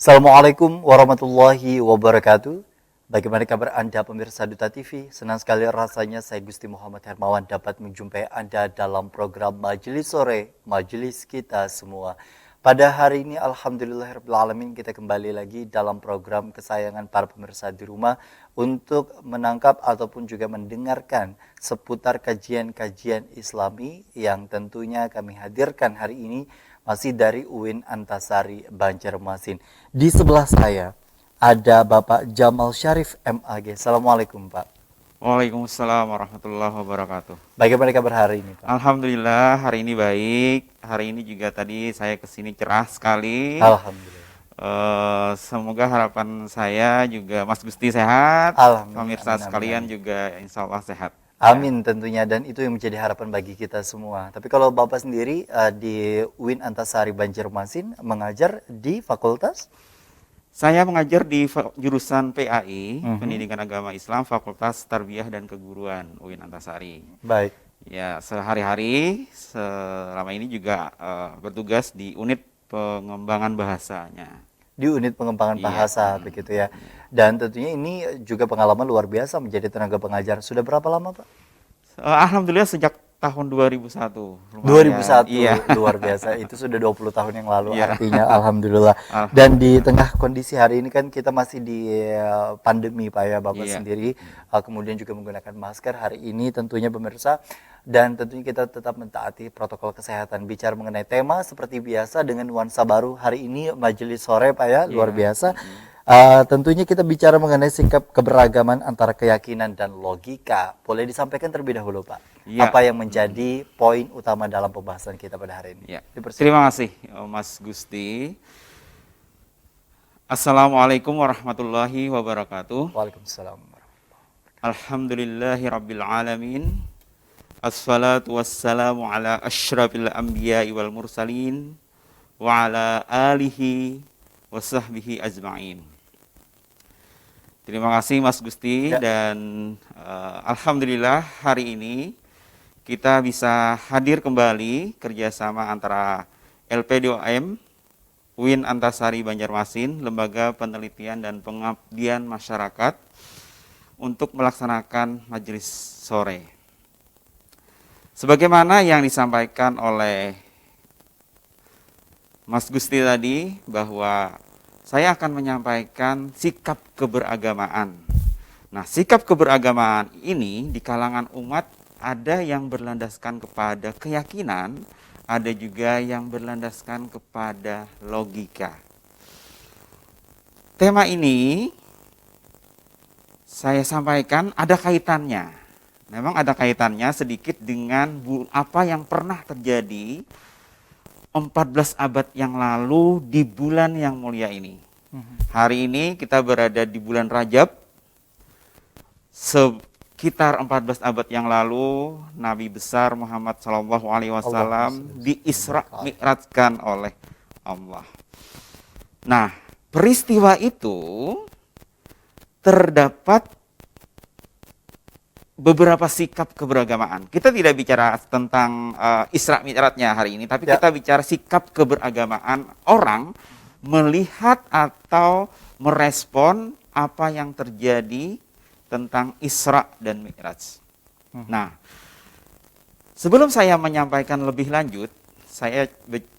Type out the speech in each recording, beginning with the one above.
Assalamualaikum warahmatullahi wabarakatuh. Bagaimana kabar Anda pemirsa Duta TV? Senang sekali rasanya saya Gusti Muhammad Hermawan dapat menjumpai Anda dalam program Majelis Sore, Majelis Kita Semua. Pada hari ini Alhamdulillahirrahmanirrahim kita kembali lagi dalam program kesayangan para pemirsa di rumah untuk menangkap ataupun juga mendengarkan seputar kajian-kajian Islami yang tentunya kami hadirkan hari ini masih dari UIN Antasari Banjarmasin. Di sebelah saya ada Bapak Jamal Syarif MAG. Assalamualaikum Pak. Waalaikumsalam warahmatullahi wabarakatuh. Bagaimana kabar hari ini Pak? Alhamdulillah hari ini baik. Hari ini juga tadi saya kesini cerah sekali. Alhamdulillah. Semoga harapan saya juga Mas Gusti sehat. Alhamdulillah. Pemirsa Amin, sekalian amin. juga insya Allah sehat. Amin tentunya, dan itu yang menjadi harapan bagi kita semua. Tapi kalau Bapak sendiri di UIN Antasari Banjarmasin mengajar di fakultas? Saya mengajar di jurusan PAI, Mhm. Pendidikan Agama Islam, Fakultas Tarbiyah dan Keguruan UIN Antasari. Baik. Ya, sehari-hari selama ini juga bertugas di unit pengembangan bahasanya. Di unit pengembangan Iya. bahasa begitu ya. Dan tentunya ini juga pengalaman luar biasa menjadi tenaga pengajar. Sudah berapa lama Pak? Alhamdulillah sejak tahun 2001. 2001, Iya. luar biasa. Itu sudah 20 tahun yang lalu Iya. artinya alhamdulillah. Dan di tengah kondisi hari ini kan kita masih di pandemi Pak ya, Bapak Iya. sendiri kemudian juga menggunakan masker hari ini tentunya pemirsa, dan tentunya kita tetap mentaati protokol kesehatan. Bicara mengenai tema seperti biasa dengan nuansa baru hari ini majelis sore Pak ya, luar Iya. biasa. Tentunya kita bicara mengenai sikap keberagaman antara keyakinan dan logika. Boleh disampaikan terlebih dahulu Pak, Iya. apa yang menjadi poin utama dalam pembahasan kita pada hari ini? Ya. Dipersilakan. Terima kasih Mas Gusti. Assalamualaikum warahmatullahi wabarakatuh. Waalaikumsalam. Alhamdulillahirabbil alamin. Assalatu wassalamu ala asyrafil anbiya'i wal mursalin wa ala alihi wa sahbihi ajma'in. Terima kasih Mas Gusti. Ya. Dan alhamdulillah hari ini kita bisa hadir kembali kerjasama antara LPDOM, UIN Antasari Banjarmasin, Lembaga Penelitian dan Pengabdian Masyarakat untuk melaksanakan majelis sore. Sebagaimana yang disampaikan oleh Mas Gusti tadi, bahwa saya akan menyampaikan sikap keberagamaan. Nah, sikap keberagamaan ini di kalangan umat ada yang berlandaskan kepada keyakinan, ada juga yang berlandaskan kepada logika. Tema ini saya sampaikan ada kaitannya. Memang ada kaitannya sedikit dengan apa yang pernah terjadi 14 abad yang lalu di bulan yang mulia ini. Hari ini kita berada di bulan Rajab. Sekitar 14 abad yang lalu Nabi besar Muhammad SAW diisra mi'rajkan oleh Allah. Nah, peristiwa itu terdapat beberapa sikap keberagamaan. Kita tidak bicara tentang Isra Mi'rajnya hari ini, tapi Ya. kita bicara sikap keberagamaan orang melihat atau merespon apa yang terjadi tentang Isra dan Mi'raj. Nah, sebelum saya menyampaikan lebih lanjut, saya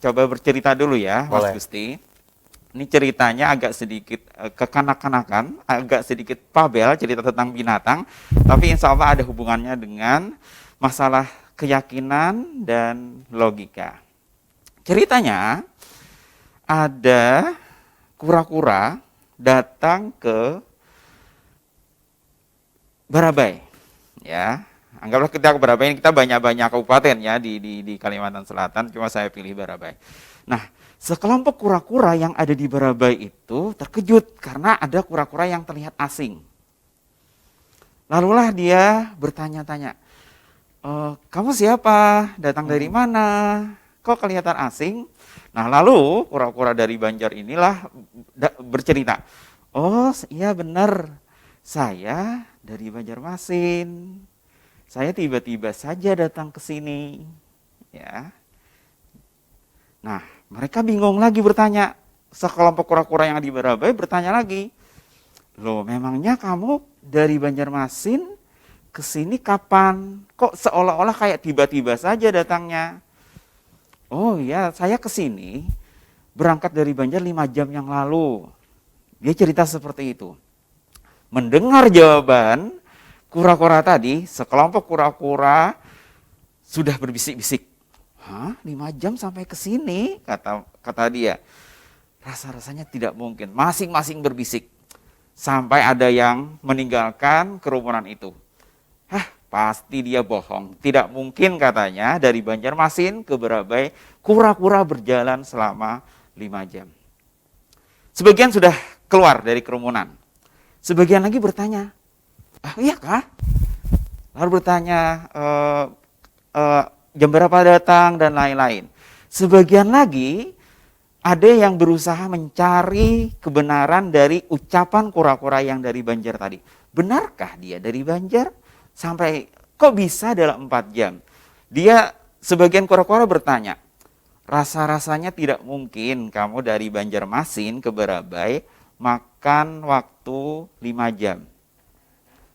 coba bercerita dulu ya, Boleh. Mas Gusti. Ini ceritanya agak sedikit kekanak-kanakan, agak sedikit pabel, cerita tentang binatang, tapi insya Allah ada hubungannya dengan masalah keyakinan dan logika. Ceritanya ada kura-kura datang ke Barabai, ya. Anggaplah kita ke Barabai, kita banyak-banyak kabupaten ya di Kalimantan Selatan, cuma saya pilih Barabai. Nah, sekelompok kura-kura yang ada di Barabai itu terkejut karena ada kura-kura yang terlihat asing. Lalulah dia bertanya-tanya, kamu siapa? Datang dari mana? Kok kelihatan asing? Nah, lalu kura-kura dari Banjar inilah bercerita, oh iya benar, saya dari Banjarmasin. Saya tiba-tiba saja datang ke sini. Ya. Nah, mereka bingung lagi bertanya, sekelompok kura-kura yang di Barabai bertanya lagi, loh memangnya kamu dari Banjarmasin ke sini kapan? Kok seolah-olah kayak tiba-tiba saja datangnya? Oh ya, saya ke sini berangkat dari Banjar 5 jam yang lalu. Dia cerita seperti itu. Mendengar jawaban kura-kura tadi, sekelompok kura-kura sudah berbisik-bisik. Hah, 5 jam sampai ke sini? Kata dia. Rasa-rasanya tidak mungkin. Masing-masing berbisik. Sampai ada yang meninggalkan kerumunan itu. Hah, pasti dia bohong. Tidak mungkin katanya dari Banjarmasin ke Barabai, kura-kura berjalan selama 5 jam. Sebagian sudah keluar dari kerumunan. Sebagian lagi bertanya, ah iya kah? Lalu bertanya, jam berapa datang dan lain-lain. Sebagian lagi ada yang berusaha mencari kebenaran dari ucapan kura-kura yang dari Banjar tadi. Benarkah dia dari Banjar? Sampai kok bisa dalam 4 jam? Dia, sebagian kura-kura bertanya, rasa-rasanya tidak mungkin kamu dari Banjarmasin ke Barabai makan waktu 5 jam.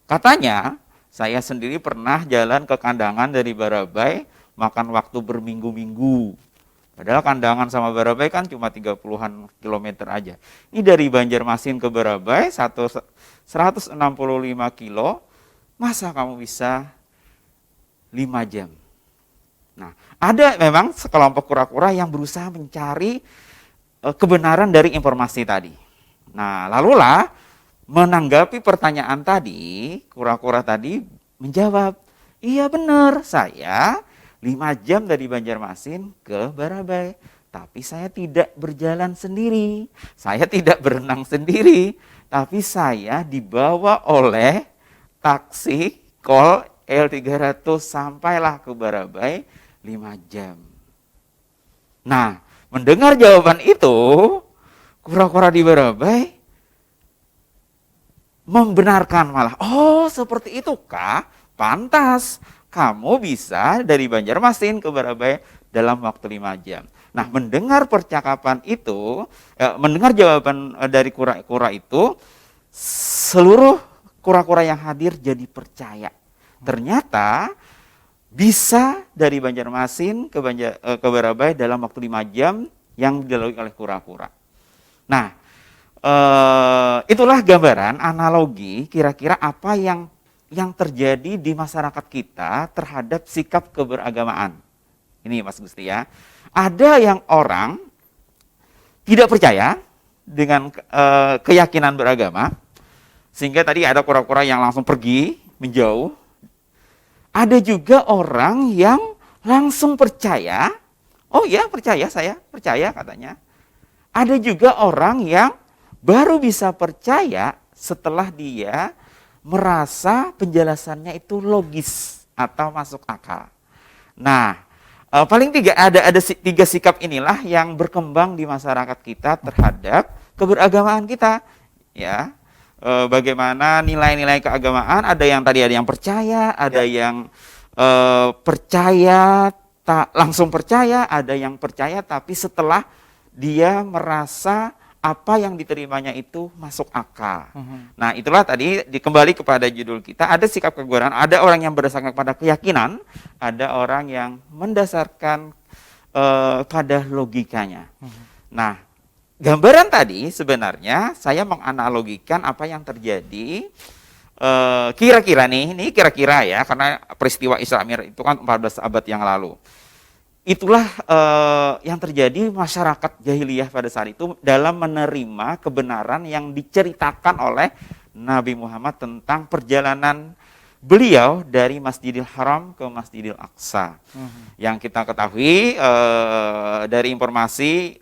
Katanya, saya sendiri pernah jalan ke Kandangan dari Barabai, makan waktu berminggu-minggu. Padahal Kandangan sama Barabai kan cuma 30-an kilometer aja. Ini dari Banjarmasin ke Barabai, 165 kilo, masa kamu bisa 5 jam? Nah, ada memang sekelompok kura-kura yang berusaha mencari kebenaran dari informasi tadi. Nah, lalulah menanggapi pertanyaan tadi, kura-kura tadi menjawab, iya benar, saya 5 jam dari Banjarmasin ke Barabai. Tapi saya tidak berjalan sendiri, saya tidak berenang sendiri, tapi saya dibawa oleh taksi Kol L300 sampailah ke Barabai 5 jam. Nah, mendengar jawaban itu, kura-kura di Barabai membenarkan malah. Oh, seperti itu kah? Pantas kamu bisa dari Banjarmasin ke Barabai dalam waktu 5 jam. Nah, mendengar percakapan itu, mendengar jawaban dari kura-kura itu, seluruh kura-kura yang hadir jadi percaya. Ternyata bisa dari Banjarmasin ke Barabai dalam waktu 5 jam yang dilalui oleh kura-kura. Nah, itulah gambaran analogi kira-kira apa yang terjadi di masyarakat kita terhadap sikap keberagamaan. Ini Mas Gusti ya. Ada yang orang tidak percaya dengan keyakinan beragama, sehingga tadi ada kura-kura yang langsung pergi, menjauh. Ada juga orang yang langsung percaya, oh ya percaya, saya percaya katanya. Ada juga orang yang baru bisa percaya setelah dia merasa penjelasannya itu logis atau masuk akal. Nah, paling ada 3 sikap inilah yang berkembang di masyarakat kita terhadap keberagamaan kita. Ya, bagaimana nilai-nilai keagamaan? Ada yang percaya, ada yang percaya tak langsung percaya, ada yang percaya tapi setelah dia merasa apa yang diterimanya itu masuk akal. Nah, itulah tadi kembali kepada judul kita, ada sikap keberagamaan, ada orang yang berdasarkan pada keyakinan, ada orang yang mendasarkan pada logikanya. Nah, gambaran tadi sebenarnya saya menganalogikan apa yang terjadi kira-kira ini kira-kira ya, karena peristiwa Isra Mi'raj itu kan 14 abad yang lalu. Itulah yang terjadi masyarakat jahiliyah pada saat itu dalam menerima kebenaran yang diceritakan oleh Nabi Muhammad tentang perjalanan beliau dari Masjidil Haram ke Masjidil Aqsa. Yang kita ketahui dari informasi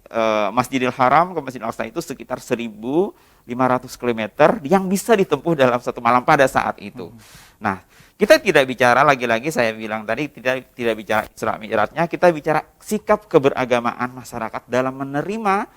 Masjidil Haram ke Masjidil Aqsa itu sekitar 1.500 km yang bisa ditempuh dalam 1 malam pada saat itu. Nah, kita tidak bicara lagi-lagi saya bilang tadi tidak bicara Isra Mi'rajnya, kita bicara sikap keberagamaan masyarakat dalam menerima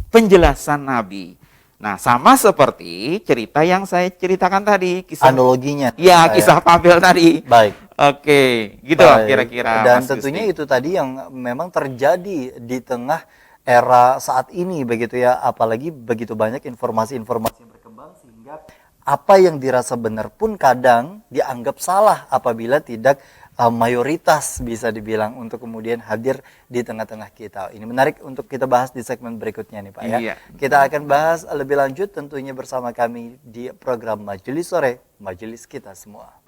penjelasan Nabi. Nah, sama seperti cerita yang saya ceritakan tadi, kisah Analoginya. ya, kisah Pavel tadi. Baik. Oke, gitu Baik. kira-kira. Dan Mas tentunya Gusti. itu tadi yang memang terjadi di tengah era saat ini begitu ya, apalagi begitu banyak informasi-informasi yang berkembang sehingga apa yang dirasa benar pun kadang dianggap salah apabila tidak mayoritas bisa dibilang untuk kemudian hadir di tengah-tengah kita. Ini menarik untuk kita bahas di segmen berikutnya nih Pak ya. Iya. Kita akan bahas lebih lanjut tentunya bersama kami di program Majelis Sore, Majelis Kita Semua.